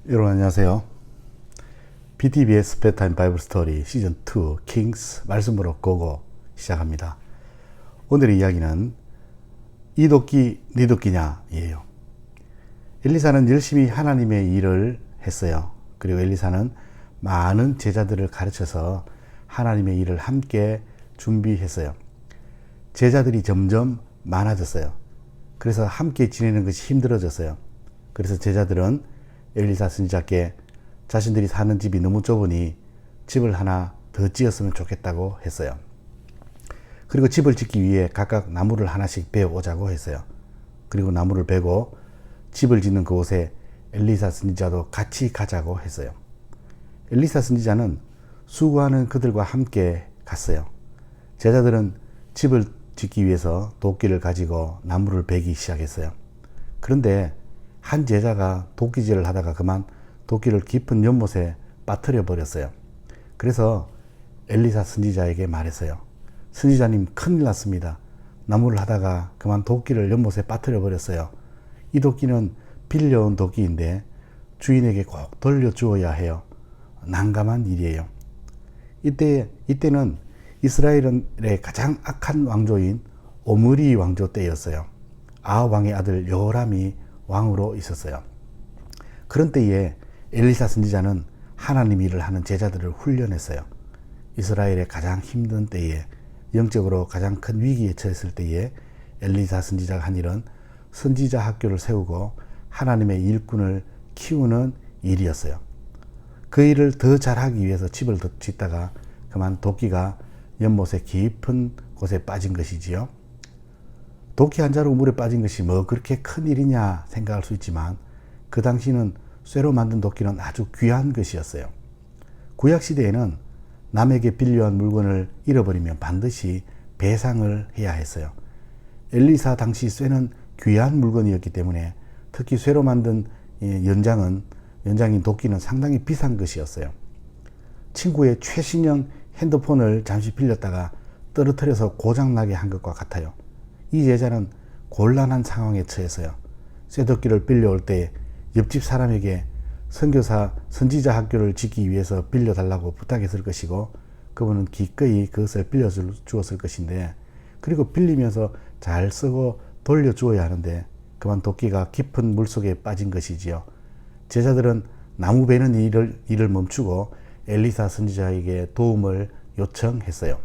여러분 안녕하세요. BTBS bedtime 바이블 스토리 시즌 2 킹스 말씀으로 고고 시작합니다. 오늘의 이야기는 이 도끼 네 도끼냐 예요. 엘리사는 열심히 하나님의 일을 했어요. 그리고 엘리사는 많은 제자들을 가르쳐서 하나님의 일을 함께 준비했어요. 제자들이 점점 많아졌어요. 그래서 함께 지내는 것이 힘들어졌어요. 그래서 제자들은 엘리사 선지자께 자신들이 사는 집이 너무 좁으니 집을 하나 더 지었으면 좋겠다고 했어요. 그리고 집을 짓기 위해 각각 나무를 하나씩 베어 오자고 했어요. 그리고 나무를 베고 집을 짓는 그곳에 엘리사 선지자도 같이 가자고 했어요. 엘리사 선지자는 수고하는 그들과 함께 갔어요. 제자들은 집을 짓기 위해서 도끼를 가지고 나무를 베기 시작했어요. 그런데 한 제자가 도끼질을 하다가 그만 도끼를 깊은 연못에 빠뜨려 버렸어요. 그래서 엘리사 선지자에게 말했어요. 선지자님, 큰일 났습니다. 나무를 하다가 그만 도끼를 연못에 빠뜨려 버렸어요. 이 도끼는 빌려온 도끼인데 주인에게 꼭 돌려주어야 해요. 난감한 일이에요. 이때는 이스라엘의 가장 악한 왕조인 오므리 왕조 때였어요. 아합 왕의 아들 여호람이 왕으로 있었어요. 그런 때에 엘리사 선지자는 하나님 일을 하는 제자들을 훈련했어요. 이스라엘의 가장 힘든 때에, 영적으로 가장 큰 위기에 처했을 때에 엘리사 선지자가 한 일은 선지자 학교를 세우고 하나님의 일꾼을 키우는 일이었어요. 그 일을 더 잘하기 위해서 집을 더 짓다가 그만 도끼가 연못의 깊은 곳에 빠진 것이지요. 도끼 한 자루 물에 빠진 것이 뭐 그렇게 큰 일이냐 생각할 수 있지만 그 당시는 쇠로 만든 도끼는 아주 귀한 것이었어요. 구약시대에는 남에게 빌려한 물건을 잃어버리면 반드시 배상을 해야 했어요. 엘리사 당시 쇠는 귀한 물건이었기 때문에 특히 쇠로 만든 연장인 도끼는 상당히 비싼 것이었어요. 친구의 최신형 핸드폰을 잠시 빌렸다가 떨어뜨려서 고장나게 한 것과 같아요. 이 제자는 곤란한 상황에 처했어요. 쇠도끼를 빌려올 때 옆집 사람에게 선지자 학교를 짓기 위해서 빌려달라고 부탁했을 것이고 그분은 기꺼이 그것을 빌려주었을 것인데, 그리고 빌리면서 잘 쓰고 돌려주어야 하는데 그만 도끼가 깊은 물속에 빠진 것이지요. 제자들은 나무 베는 일을 멈추고 엘리사 선지자에게 도움을 요청했어요.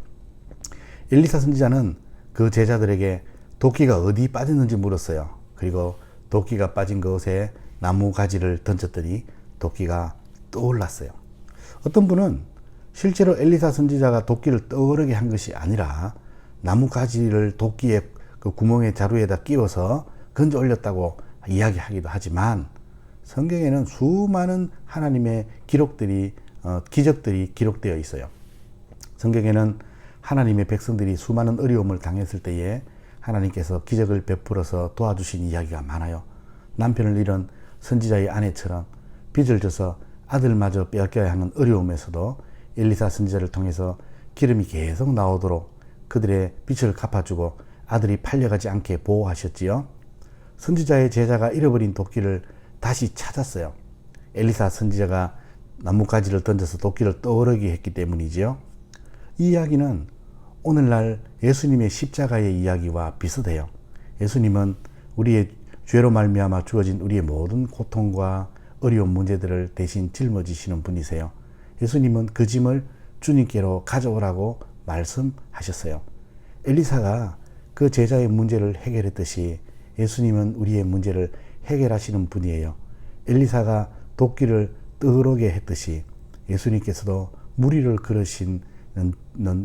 엘리사 선지자는 그 제자들에게 도끼가 어디 빠졌는지 물었어요. 그리고 도끼가 빠진 그곳에 나무 가지를 던졌더니 도끼가 떠올랐어요. 어떤 분은 실제로 엘리사 선지자가 도끼를 떠오르게 한 것이 아니라 나무 가지를 도끼의 그 구멍의 자루에다 끼워서 건져 올렸다고 이야기하기도 하지만 성경에는 수많은 하나님의 기적들이 기록되어 있어요. 성경에는 하나님의 백성들이 수많은 어려움을 당했을 때에 하나님께서 기적을 베풀어서 도와주신 이야기가 많아요. 남편을 잃은 선지자의 아내처럼 빚을 져서 아들마저 빼앗겨야 하는 어려움에서도 엘리사 선지자를 통해서 기름이 계속 나오도록 그들의 빚을 갚아주고 아들이 팔려가지 않게 보호하셨지요. 선지자의 제자가 잃어버린 도끼를 다시 찾았어요. 엘리사 선지자가 나뭇가지를 던져서 도끼를 떠오르게 했기 때문이지요. 이 이야기는 오늘날 예수님의 십자가의 이야기와 비슷해요. 예수님은 우리의 죄로 말미암아 주어진 우리의 모든 고통과 어려운 문제들을 대신 짊어지시는 분이세요. 예수님은 그 짐을 주님께로 가져오라고 말씀하셨어요. 엘리사가 그 제자의 문제를 해결했듯이 예수님은 우리의 문제를 해결하시는 분이에요. 엘리사가 도끼를 떠오르게 했듯이 예수님께서도 무리를 걸으시는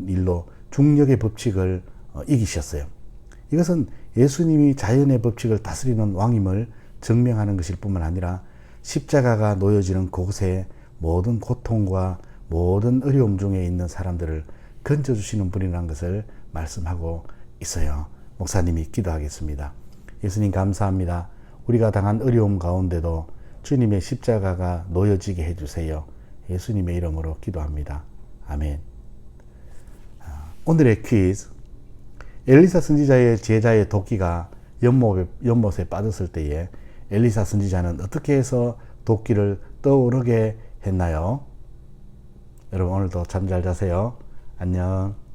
일로 중력의 법칙을 이기셨어요. 이것은 예수님이 자연의 법칙을 다스리는 왕임을 증명하는 것일 뿐만 아니라 십자가가 놓여지는 곳에 모든 고통과 모든 어려움 중에 있는 사람들을 건져주시는 분이라는 것을 말씀하고 있어요. 목사님이 기도하겠습니다. 예수님 감사합니다. 우리가 당한 어려움 가운데도 주님의 십자가가 놓여지게 해주세요. 예수님의 이름으로 기도합니다. 아멘. 오늘의 퀴즈. 엘리사 선지자의 제자의 도끼가 연못에 빠졌을 때에 엘리사 선지자는 어떻게 해서 도끼를 떠오르게 했나요? 여러분 오늘도 잠 잘 자세요. 안녕.